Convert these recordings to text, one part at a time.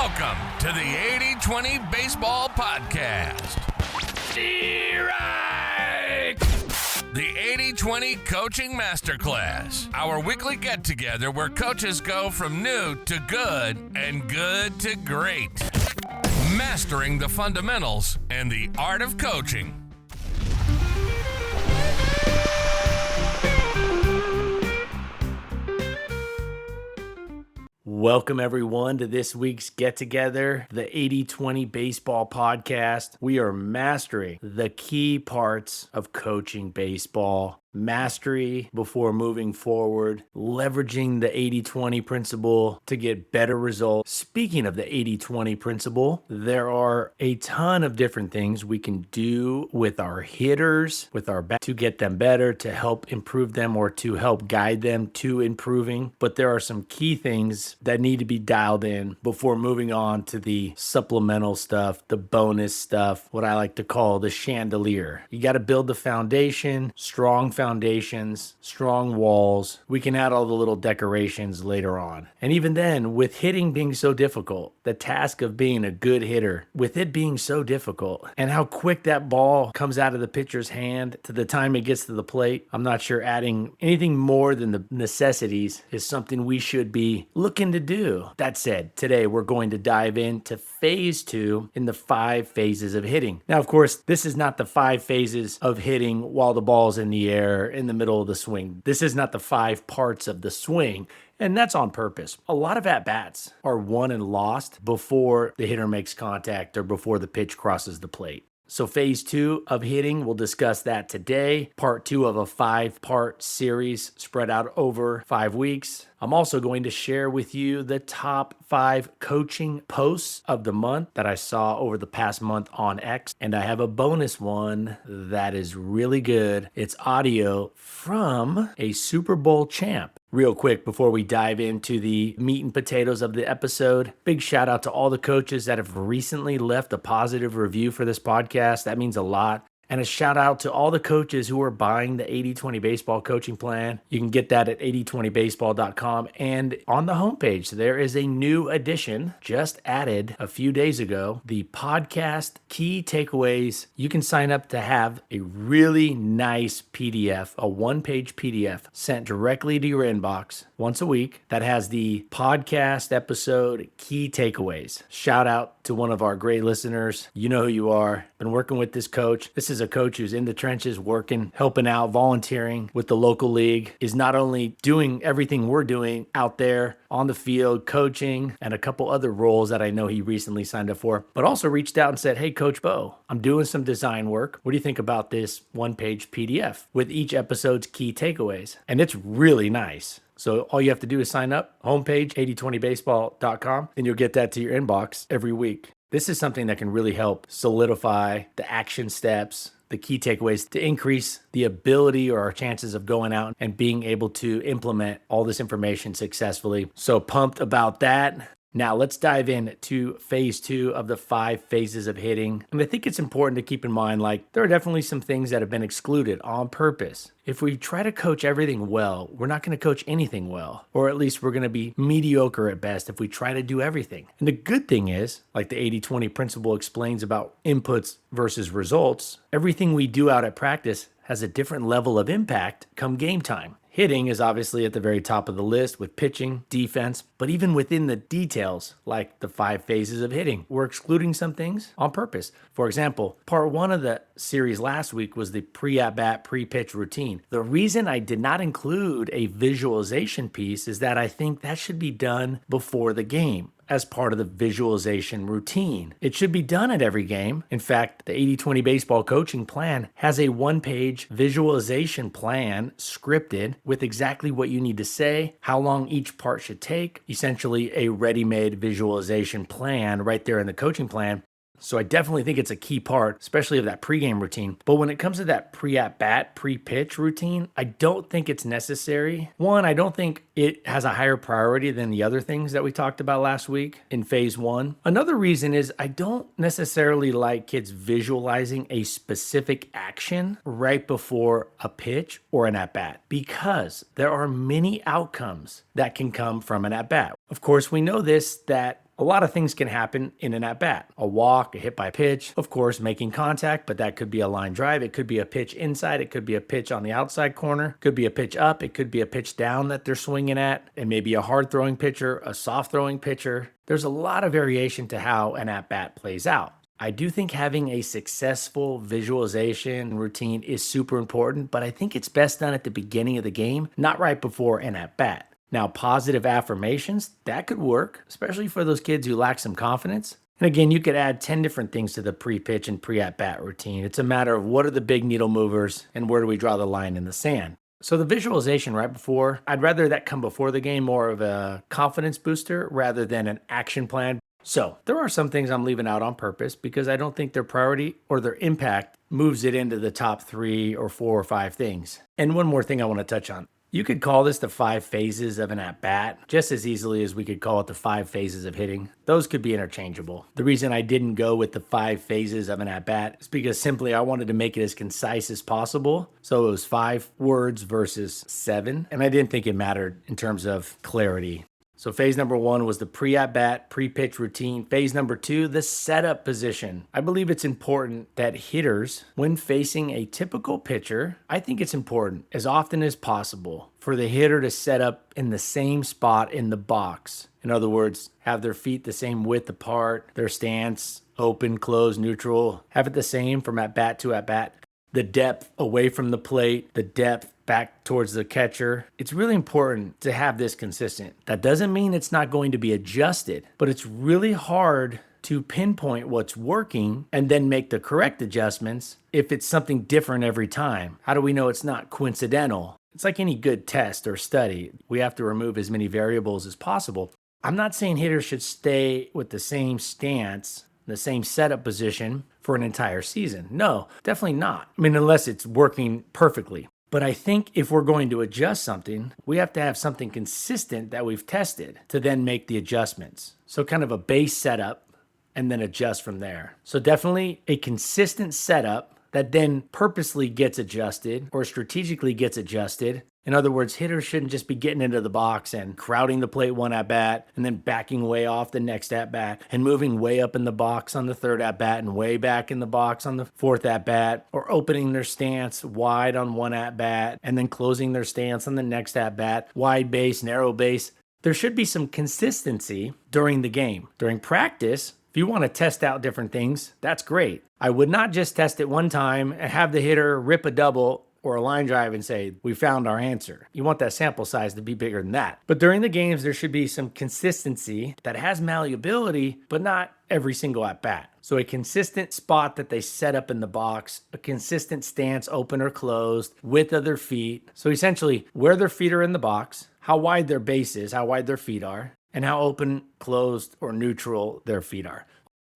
Welcome to the 80-20 Baseball Podcast. Strike! The 80-20 Coaching Masterclass, our weekly get-together where coaches go from new to good and good to great. Mastering the fundamentals and the art of coaching. Welcome, everyone, to this week's get-together, the 80-20 Baseball Podcast. We are mastering the key parts of coaching baseball. Mastery before moving forward, leveraging the 80-20 principle to get better results. Speaking of the 80-20 principle, there are a ton of different things we can do with our hitters, with our bat to get them better, to help improve them, or to help guide them to improving. But there are some key things that need to be dialed in before moving on to the supplemental stuff, the bonus stuff, what I like to call the chandelier. You got to build the foundation, strong foundations, strong walls. We can add all the little decorations later on. And even then, with hitting being so difficult, the task of being a good hitter, with it being so difficult, and how quick that ball comes out of the pitcher's hand to the time it gets to the plate, I'm not sure adding anything more than the necessities is something we should be looking to do. That said, today we're going to dive into phase 2 in the 5 phases of hitting. Now, of course, this is not the 5 phases of hitting while the ball's in the air in the middle of the swing. This is not the 5 parts of the swing, and that's on purpose. A lot of at-bats are won and lost before the hitter makes contact or before the pitch crosses the plate. So phase 2 of hitting, we'll discuss that today. Part 2 of a 5-part series spread out over 5 weeks. I'm also going to share with you the top 5 coaching posts of the month that I saw over the past month on X. And I have a bonus one that is really good. It's audio from a Super Bowl champ. Real quick, before we dive into the meat and potatoes of the episode, big shout out to all the coaches that have recently left a positive review for this podcast. That means a lot. And a shout out to all the coaches who are buying the 80-20 baseball coaching plan. You can get that at 8020baseball.com. And on the homepage, there is a new addition just added a few days ago, the podcast key takeaways. You can sign up to have a really nice PDF, a 1-page PDF sent directly to your inbox once a week that has the podcast episode key takeaways. Shout out to one of our great listeners. You know who you are. Been working with this coach. This is a coach who's in the trenches, working, helping out, volunteering with the local league, is not only doing everything we're doing out there on the field, coaching, and a couple other roles that I know he recently signed up for, but also reached out and said, "Hey, Coach Bo, I'm doing some design work. What do you think about this 1-page PDF with each episode's key takeaways?" And it's really nice. So all you have to do is sign up, homepage, 8020baseball.com, and you'll get that to your inbox every week. This is something that can really help solidify the action steps, the key takeaways to increase the ability or our chances of going out and being able to implement all this information successfully. So pumped about that. Now let's dive into phase 2 of the 5 phases of hitting. And I think it's important to keep in mind, there are definitely some things that have been excluded on purpose. If we try to coach everything well, we're not going to coach anything well, or at least we're going to be mediocre at best if we try to do everything. And the good thing is, like the 80-20 principle explains about inputs versus results, everything we do out at practice has a different level of impact come game time. Hitting is obviously at the very top of the list with pitching, defense, but even within the details, like the 5 phases of hitting, we're excluding some things on purpose. For example, part 1 of the series last week was the pre-at-bat, pre-pitch routine. The reason I did not include a visualization piece is that I think that should be done before the game, as part of the visualization routine. It should be done at every game. In fact, the 80-20 baseball coaching plan has a 1-page visualization plan scripted with exactly what you need to say, how long each part should take, essentially a ready-made visualization plan right there in the coaching plan. So I definitely think it's a key part, especially of that pregame routine. But when it comes to that pre-at-bat, pre-pitch routine, I don't think it's necessary. One, I don't think it has a higher priority than the other things that we talked about last week in phase 1. Another reason is I don't necessarily like kids visualizing a specific action right before a pitch or an at-bat, because there are many outcomes that can come from an at-bat. Of course, we know this, that A lot of things can happen in an at-bat. A walk, a hit by pitch, of course, making contact, but that could be a line drive. It could be a pitch inside. It could be a pitch on the outside corner. It could be a pitch up. It could be a pitch down that they're swinging at. And maybe a hard-throwing pitcher, a soft-throwing pitcher. There's a lot of variation to how an at-bat plays out. I do think having a successful visualization routine is super important, but I think it's best done at the beginning of the game, not right before an at-bat. Now, positive affirmations, that could work, especially for those kids who lack some confidence. And again, you could add 10 different things to the pre-pitch and pre-at-bat routine. It's a matter of what are the big needle movers and where do we draw the line in the sand. So the visualization right before, I'd rather that come before the game, more of a confidence booster rather than an action plan. So there are some things I'm leaving out on purpose because I don't think their priority or their impact moves it into the top 3 or 4 or 5 things. And one more thing I want to touch on. You could call this the 5 phases of an at-bat just as easily as we could call it the 5 phases of hitting. Those could be interchangeable. The reason I didn't go with the 5 phases of an at-bat is because simply I wanted to make it as concise as possible. So it was 5 words versus 7, and I didn't think it mattered in terms of clarity. So phase number 1 was the pre-at-bat, pre-pitch routine. Phase number 2, the setup position. I believe it's important that hitters, when facing a typical pitcher, I think it's important as often as possible for the hitter to set up in the same spot in the box. In other words, have their feet the same width apart, their stance, open, closed, neutral, have it the same from at-bat to at-bat. The depth away from the plate, the depth back towards the catcher. It's really important to have this consistent. That doesn't mean it's not going to be adjusted, but it's really hard to pinpoint what's working and then make the correct adjustments if it's something different every time. How do we know it's not coincidental? It's like any good test or study. We have to remove as many variables as possible. I'm not saying hitters should stay with the same stance, the same setup position for an entire season. No, definitely not. I mean, unless it's working perfectly. But I think if we're going to adjust something, we have to have something consistent that we've tested to then make the adjustments. So kind of a base setup and then adjust from there. So definitely a consistent setup that then purposely gets adjusted or strategically gets adjusted. In other words, hitters shouldn't just be getting into the box and crowding the plate one at-bat and then backing way off the next at-bat and moving way up in the box on the third at-bat and way back in the box on the fourth at-bat, or opening their stance wide on one at-bat and then closing their stance on the next at-bat, wide base, narrow base. There should be some consistency during the game. During practice, if you want to test out different things, that's great. I would not just test it one time and have the hitter rip a double or a line drive and say, we found our answer. You want that sample size to be bigger than that. But during the games, there should be some consistency that has malleability, but not every single at-bat. So a consistent spot that they set up in the box, a consistent stance, open or closed, width of their feet. So essentially, where their feet are in the box, how wide their base is, how wide their feet are, and how open, closed, or neutral their feet are.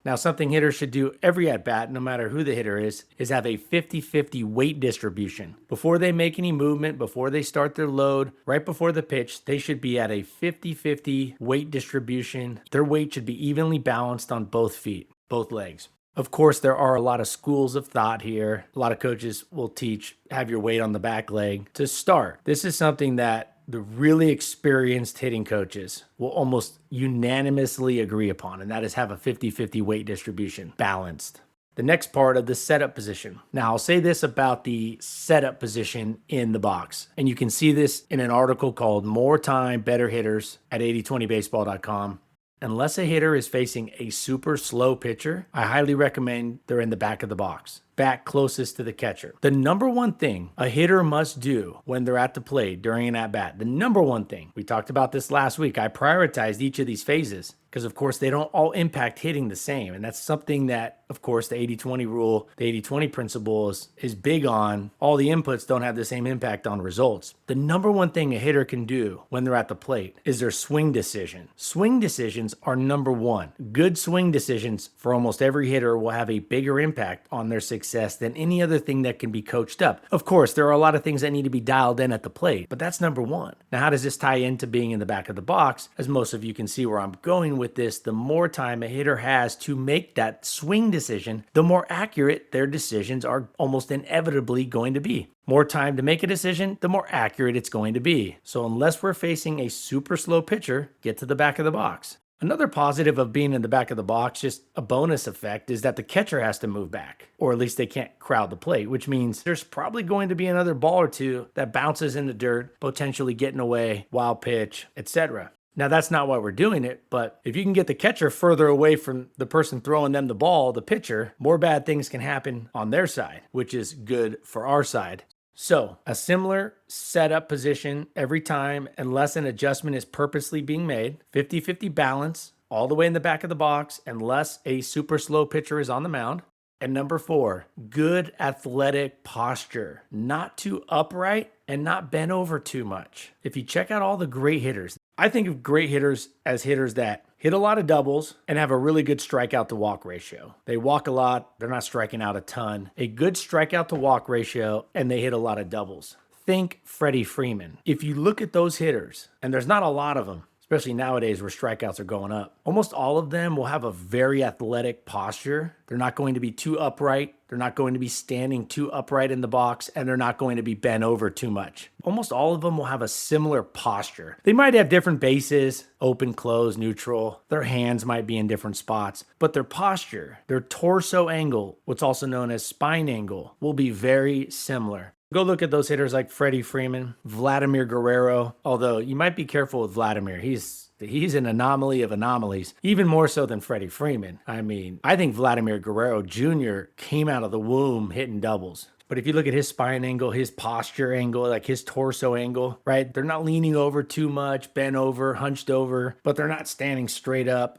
Now, something hitters should do every at-bat, no matter who the hitter is have a 50-50 weight distribution. Before they make any movement, before they start their load, right before the pitch, they should be at a 50-50 weight distribution. Their weight should be evenly balanced on both feet, both legs. Of course, there are a lot of schools of thought here. A lot of coaches will teach, have your weight on the back leg to start. This is something that the really experienced hitting coaches will almost unanimously agree upon, and that is have a 50-50 weight distribution balanced. The next part of the setup position. Now, I'll say this about the setup position in the box, and you can see this in an article called More Time, Better Hitters at 8020baseball.com. Unless a hitter is facing a super slow pitcher, I highly recommend they're in the back of the box, back closest to the catcher. The number one thing a hitter must do when they're at the plate during an at-bat, the number one thing, we talked about this last week, I prioritized each of these phases because, of course, they don't all impact hitting the same. And that's something that, of course, the 80-20 rule, the 80-20 principle is big on. All the inputs don't have the same impact on results. The number one thing a hitter can do when they're at the plate is their swing decision. Swing decisions are number one. Good swing decisions for almost every hitter will have a bigger impact on their success than any other thing that can be coached up. Of course, there are a lot of things that need to be dialed in at the plate, but that's number one. Now, how does this tie into being in the back of the box? As most of you can see where I'm going with this, the more time a hitter has to make that swing decision, the more accurate their decisions are almost inevitably going to be. More time to make a decision, the more accurate it's going to be. So unless we're facing a super slow pitcher, get to the back of the box. Another positive of being in the back of the box, just a bonus effect, is that the catcher has to move back, or at least they can't crowd the plate, which means there's probably going to be another ball or two that bounces in the dirt, potentially getting away, wild pitch, etc. Now, that's not why we're doing it, but if you can get the catcher further away from the person throwing them the ball, the pitcher, more bad things can happen on their side, which is good for our side. So, a similar setup position every time, unless an adjustment is purposely being made. 50-50 balance, all the way in the back of the box, unless a super slow pitcher is on the mound. And number 4, good athletic posture. Not too upright and not bent over too much. If you check out all the great hitters, I think of great hitters as hitters that hit a lot of doubles and have a really good strikeout to walk ratio. They walk a lot, they're not striking out a ton. A good strikeout to walk ratio, and they hit a lot of doubles. Think Freddie Freeman. If you look at those hitters, and there's not a lot of them, especially nowadays where strikeouts are going up, almost all of them will have a very athletic posture. They're not going to be too upright. They're not going to be standing too upright in the box, and they're not going to be bent over too much. Almost all of them will have a similar posture. They might have different bases, open, close, neutral. Their hands might be in different spots, but their posture, their torso angle, what's also known as spine angle, will be very similar. Go look at those hitters like Freddie Freeman, Vladimir Guerrero, although you might be careful with Vladimir. He's an anomaly of anomalies, even more so than Freddie Freeman. I mean, I think Vladimir Guerrero Jr. came out of the womb hitting doubles. But if you look at his spine angle, his posture angle, like his torso angle, right? They're not leaning over too much, bent over, hunched over, but they're not standing straight up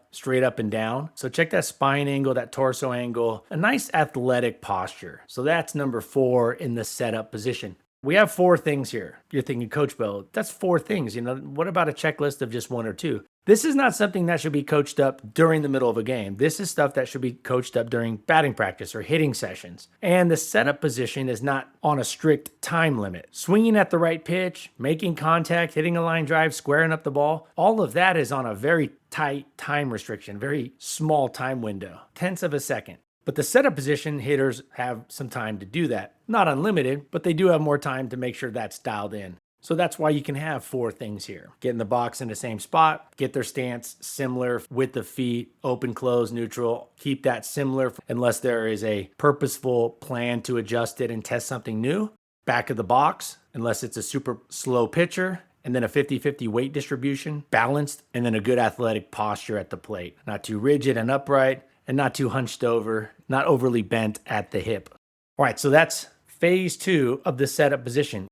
and down. So check that spine angle, that torso angle, a nice athletic posture. So that's number 4 in the setup position. We have 4 things here. You're thinking, Coach Bill, that's 4 things. What about a checklist of just 1 or 2? This is not something that should be coached up during the middle of a game. This is stuff that should be coached up during batting practice or hitting sessions. And the setup position is not on a strict time limit. Swinging at the right pitch, making contact, hitting a line drive, squaring up the ball, all of that is on a very tight time restriction, very small time window, tenths of a second. But the setup position, hitters have some time to do that. Not unlimited, but they do have more time to make sure that's dialed in. So that's why you can have 4 things here. Get in the box in the same spot, get their stance similar with the feet, open, close, neutral. Keep that similar unless there is a purposeful plan to adjust it and test something new. Back of the box, unless it's a super slow pitcher. And then a 50-50 weight distribution, balanced, and then a good athletic posture at the plate. Not too rigid and upright, and not too hunched over, not overly bent at the hip. All right, so that's phase 2 of the setup position.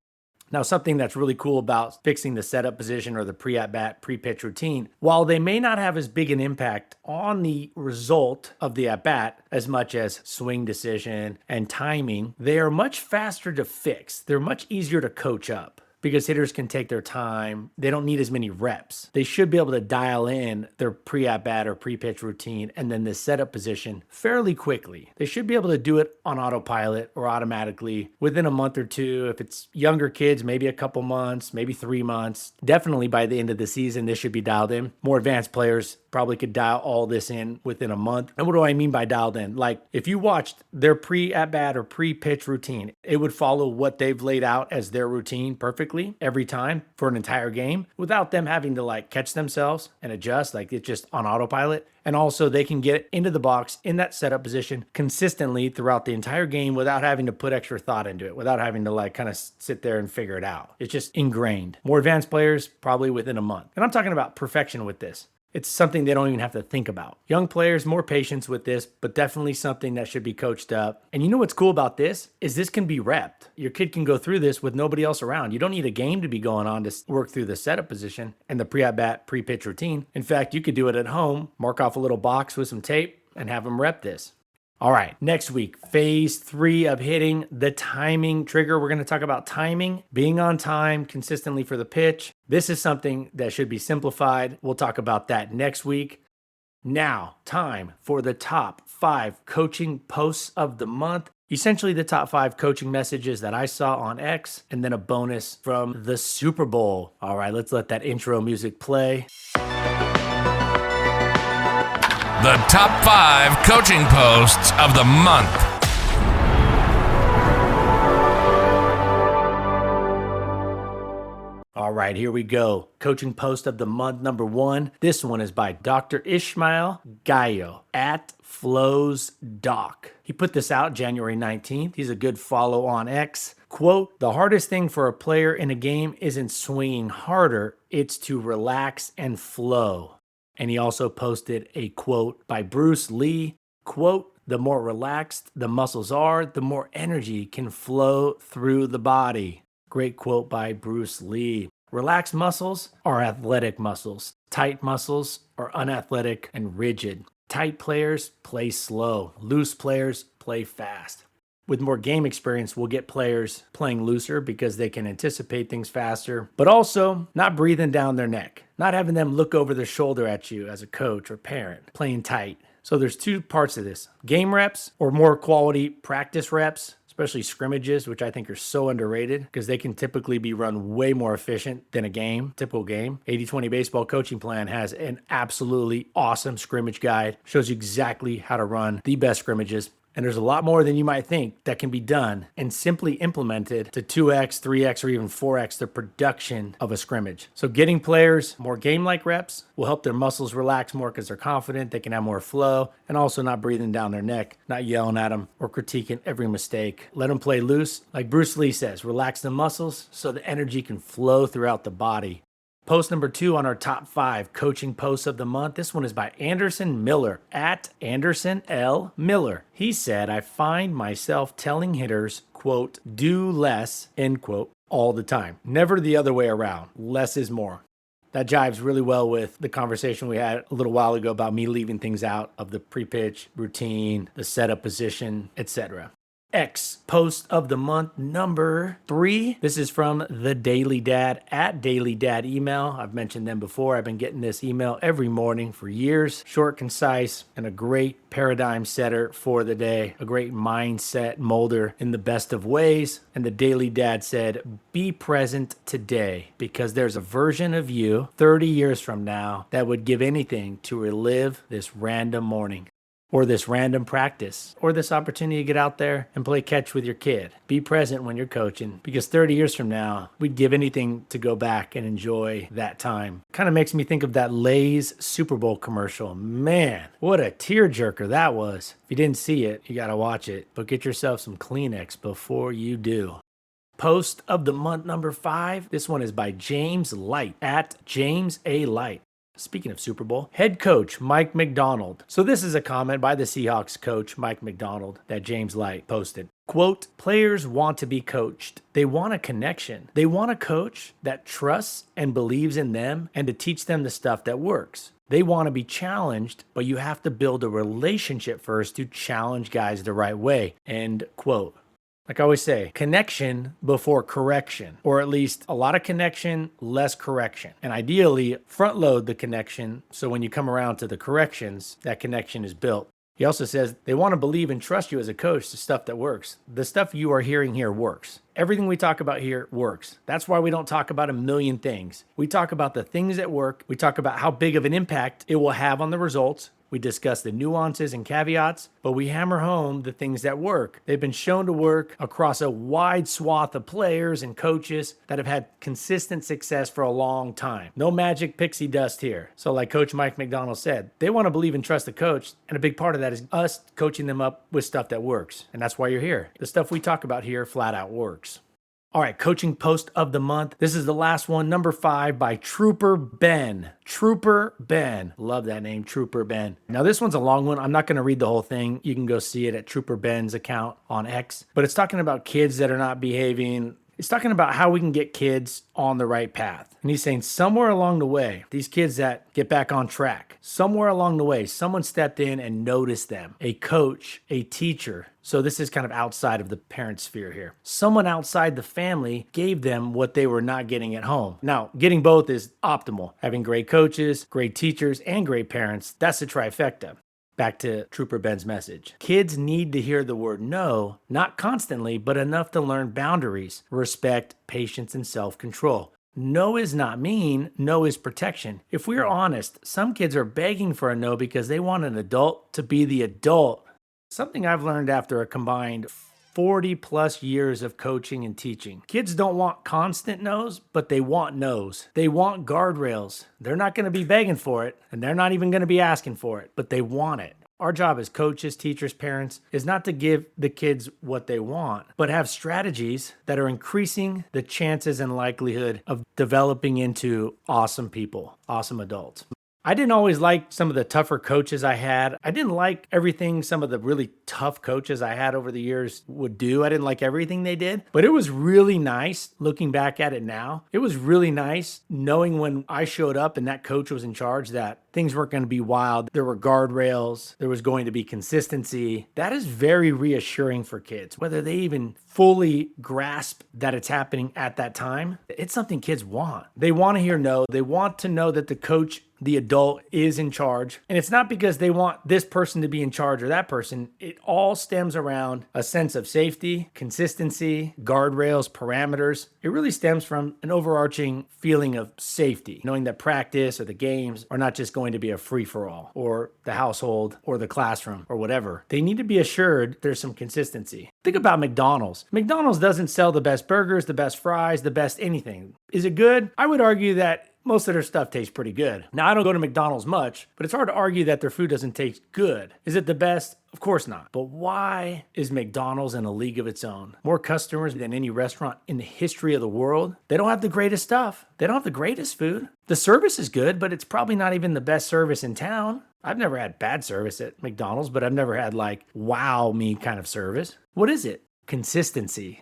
Now, something that's really cool about fixing the setup position or the pre-at-bat, pre-pitch routine, while they may not have as big an impact on the result of the at-bat as much as swing decision and timing, they are much faster to fix. They're much easier to coach up, because hitters can take their time. They don't need as many reps. They should be able to dial in their pre-at-bat or pre-pitch routine and then the setup position fairly quickly. They should be able to do it on autopilot or automatically within a month or 2. If it's younger kids, maybe a couple months, maybe 3 months. Definitely by the end of the season, this should be dialed in. More advanced players probably could dial all this in within a month. And what do I mean by dialed in? Like if you watched their pre-at-bat or pre-pitch routine, it would follow what they've laid out as their routine perfectly every time for an entire game without them having to catch themselves and adjust. It's just on autopilot. And also they can get into the box in that setup position consistently throughout the entire game without having to put extra thought into it, without having to kind of sit there and figure it out. It's just ingrained. More advanced players, probably within a month. And I'm talking about perfection with this. It's something they don't even have to think about. Young players, more patience with this, but definitely something that should be coached up. And you know what's cool about this is this can be repped. Your kid can go through this with nobody else around. You don't need a game to be going on to work through the setup position and the pre-at-bat, pre-pitch routine. In fact, you could do it at home, mark off a little box with some tape, and have them rep this. All right, next week, phase 3 of hitting the timing trigger. We're going to talk about timing, being on time consistently for the pitch. This is something that should be simplified. We'll talk about that next week. Now, time for the top 5 coaching posts of the month. Essentially the top 5 coaching messages that I saw on X, and then a bonus from the Super Bowl. All right, let's let that intro music play. The top 5 coaching posts of the month. All right, here we go. Coaching post of the month number 1. This one is by Dr. Ishmael Gallo at Flows Doc. He put this out January 19th. He's a good follow on X. Quote, "The hardest thing for a player in a game isn't swinging harder, it's to relax and flow." And he also posted a quote by Bruce Lee. Quote, "The more relaxed the muscles are, the more energy can flow through the body." Great quote by Bruce Lee. Relaxed muscles are athletic muscles. Tight muscles are unathletic and rigid. Tight players play slow. Loose players play fast. With more game experience, we'll get players playing looser because they can anticipate things faster, but also not breathing down their neck, not having them look over their shoulder at you as a coach or parent, playing tight. So there's two parts of this: game reps or more quality practice reps, especially scrimmages, which I think are so underrated because they can typically be run way more efficient than a typical game. 80-20 Baseball Coaching Plan has an absolutely awesome scrimmage guide, shows you exactly how to run the best scrimmages. And there's a lot more than you might think that can be done and simply implemented to 2x, 3x, or even 4x the production of a scrimmage. So getting players more game-like reps will help their muscles relax more because they're confident, they can have more flow, and also not breathing down their neck, not yelling at them or critiquing every mistake. Let them play loose. Like Bruce Lee says, relax the muscles so the energy can flow throughout the body. Post number 2 on our top 5 coaching posts of the month. This one is by Anderson Miller at Anderson L. Miller. He said, "I find myself telling hitters, quote, do less, end quote, all the time. Never the other way around. Less is more." That jives really well with the conversation we had a little while ago about me leaving things out of the pre-pitch routine, the setup position, etc. X post of the month number 3. This is from the Daily Dad at Daily Dad Email. I've mentioned them before. I've been getting this email every morning for years. Short, concise, and a great paradigm setter for the day. A great mindset molder in the best of ways. And the Daily Dad said, "Be present today because there's a version of you 30 years from now that would give anything to relive this random morning, or this random practice, or this opportunity to get out there and play catch with your kid. Be present when you're coaching, because 30 years from now, we'd give anything to go back and enjoy that time." Kind of makes me think of that Lay's Super Bowl commercial. Man, what a tearjerker that was. If you didn't see it, you gotta watch it, but get yourself some Kleenex before you do. Post of the month number 5. This one is by James Light at James A. Light. Speaking of Super Bowl, head coach Mike Macdonald. So this is a comment by the Seahawks coach Mike Macdonald that James Light posted. Quote, "Players want to be coached. They want a connection. They want a coach that trusts and believes in them and to teach them the stuff that works. They want to be challenged, but you have to build a relationship first to challenge guys the right way." End quote. Like I always say, connection before correction, or at least a lot of connection, less correction. And ideally, front load the connection so when you come around to the corrections, that connection is built. He also says they want to believe and trust you as a coach, the stuff that works. The stuff you are hearing here works. Everything we talk about here works. That's why we don't talk about a million things. We talk about the things that work. We talk about how big of an impact it will have on the results. We discuss the nuances and caveats, but we hammer home the things that work. They've been shown to work across a wide swath of players and coaches that have had consistent success for a long time. No magic pixie dust here. So like Coach Mike Macdonald said, they want to believe and trust the coach, and a big part of that is us coaching them up with stuff that works. And that's why you're here. The stuff we talk about here flat out works. All right, coaching post of the month. This is the last one, number 5 by Trooper Ben. Trooper Ben. Love that name, Trooper Ben. Now this one's a long one. I'm not going to read the whole thing. You can go see it at Trooper Ben's account on X. But it's talking about kids that are not behaving. It's talking about how we can get kids on the right path. And he's saying somewhere along the way, these kids that get back on track, somewhere along the way, someone stepped in and noticed them. A coach, a teacher. So this is kind of outside of the parent sphere here. Someone outside the family gave them what they were not getting at home. Now, getting both is optimal. Having great coaches, great teachers, and great parents, that's a trifecta. Back to Trooper Ben's message. Kids need to hear the word no, not constantly, but enough to learn boundaries, respect, patience, and self-control. No is not mean, no is protection. If we're honest, some kids are begging for a no because they want an adult to be the adult. Something I've learned after a combined 40 plus years of coaching and teaching. Kids don't want constant no's, but they want no's. They want guardrails. They're not going to be begging for it, and they're not even going to be asking for it, but they want it. Our job as coaches, teachers, parents is not to give the kids what they want, but have strategies that are increasing the chances and likelihood of developing into awesome people, awesome adults. I didn't always like some of the tougher coaches I had. I didn't like everything some of the really tough coaches I had over the years would do. I didn't like everything they did, but it was really nice looking back at it now. It was really nice knowing when I showed up and that coach was in charge that things weren't going to be wild. There were guardrails. There was going to be consistency. That is very reassuring for kids, whether they even fully grasp that it's happening at that time. It's something kids want. They want to hear no. They want to know that the coach, the adult, is in charge. And it's not because they want this person to be in charge or that person. It all stems around a sense of safety, consistency, guardrails, parameters. It really stems from an overarching feeling of safety, knowing that practice or the games are not just going to be a free-for-all, or the household or the classroom or whatever. They need to be assured there's some consistency. Think about McDonald's. McDonald's doesn't sell the best burgers, the best fries, the best anything. Is it good? I would argue that most of their stuff tastes pretty good. Now, I don't go to McDonald's much, but it's hard to argue that their food doesn't taste good. Is it the best? Of course not. But why is McDonald's in a league of its own? More customers than any restaurant in the history of the world. They don't have the greatest stuff. They don't have the greatest food. The service is good, but it's probably not even the best service in town. I've never had bad service at McDonald's, but I've never had like wow me kind of service. What is it? Consistency.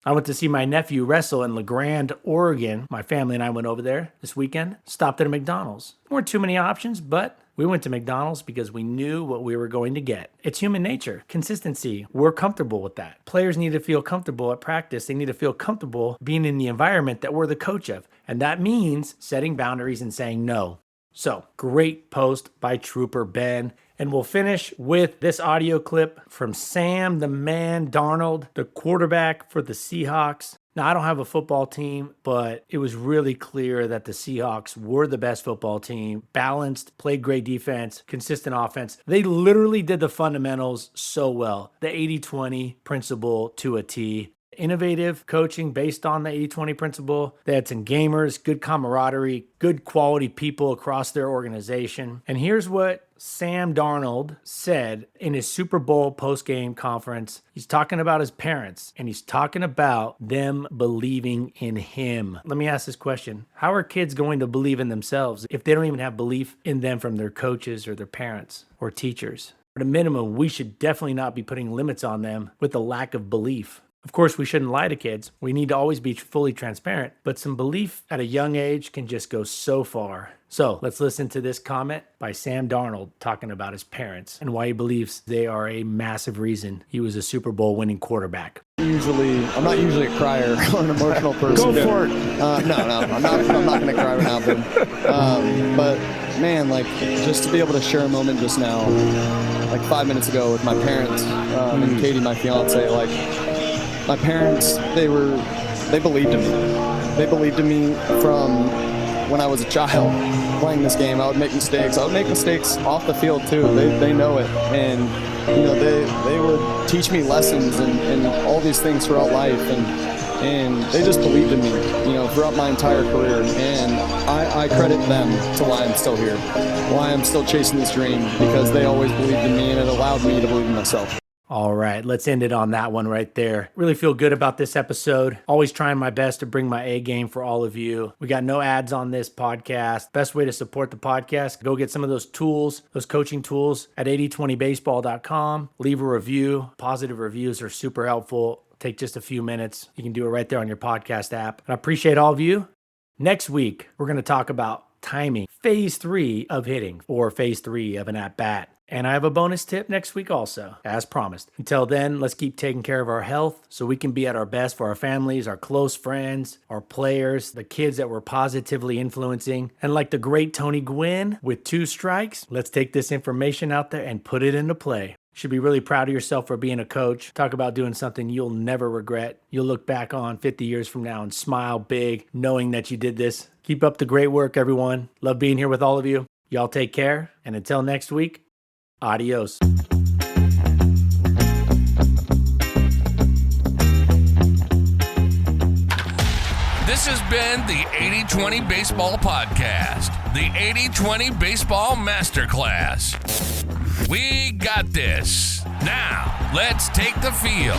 I went to see my nephew wrestle in La Grande, Oregon. My family and I went over there this weekend, stopped at a McDonald's. There weren't too many options, but we went to McDonald's because we knew what we were going to get. It's human nature, consistency. We're comfortable with that. Players need to feel comfortable at practice. They need to feel comfortable being in the environment that we're the coach of. And that means setting boundaries and saying no. So, great post by Trooper Ben. And we'll finish with this audio clip from Sam the Man Darnold, the quarterback for the Seahawks. Now, I don't have a football team, but it was really clear that the Seahawks were the best football team, balanced, played great defense, consistent offense. They literally did the fundamentals so well. The 80-20 principle to a T. Innovative coaching based on the 80-20 principle. They had some gamers, good camaraderie, good quality people across their organization. And here's what Sam Darnold said in his Super Bowl post-game conference. He's talking about his parents, and he's talking about them believing in him. Let me ask this question. How are kids going to believe in themselves if they don't even have belief in them from their coaches or their parents or teachers? At a minimum, we should definitely not be putting limits on them with a lack of belief. Of course, we shouldn't lie to kids. We need to always be fully transparent, but some belief at a young age can just go so far. So let's listen to this comment by Sam Darnold talking about his parents and why he believes they are a massive reason he was a Super Bowl winning quarterback. I'm not usually a crier or an emotional person. Go for it. No, I'm not going to cry right now, but man, like just to be able to share a moment just now, like 5 minutes ago with my parents and Katie, my fiance, like my parents, they believed in me. They believed in me from when I was a child playing this game. I would make mistakes. I would make mistakes off the field too. They know it, and you know they would teach me lessons and all these things throughout life, and they just believed in me, you know, throughout my entire career. And I credit them to why I'm still here, why I'm still chasing this dream, because they always believed in me, and it allowed me to believe in myself. All right, let's end it on that one right there. Really feel good about this episode. Always trying my best to bring my A game for all of you. We got no ads on this podcast. Best way to support the podcast, go get some of those tools, those coaching tools at 8020baseball.com. Leave a review. Positive reviews are super helpful. Take just a few minutes. You can do it right there on your podcast app. And I appreciate all of you. Next week, we're going to talk about timing, phase 3 of hitting, or phase 3 of an at-bat. And I have a bonus tip next week also, as promised. Until then, let's keep taking care of our health so we can be at our best for our families, our close friends, our players, the kids that we're positively influencing. And like the great Tony Gwynn, with 2 strikes, let's take this information out there and put it into play. You should be really proud of yourself for being a coach. Talk about doing something you'll never regret. You'll look back on 50 years from now and smile big, knowing that you did this. Keep up the great work, everyone. Love being here with all of you. Y'all take care. And until next week, adios. This has been the 80-20 Baseball Podcast, the 80-20 Baseball Masterclass. We got this. Now, let's take the field.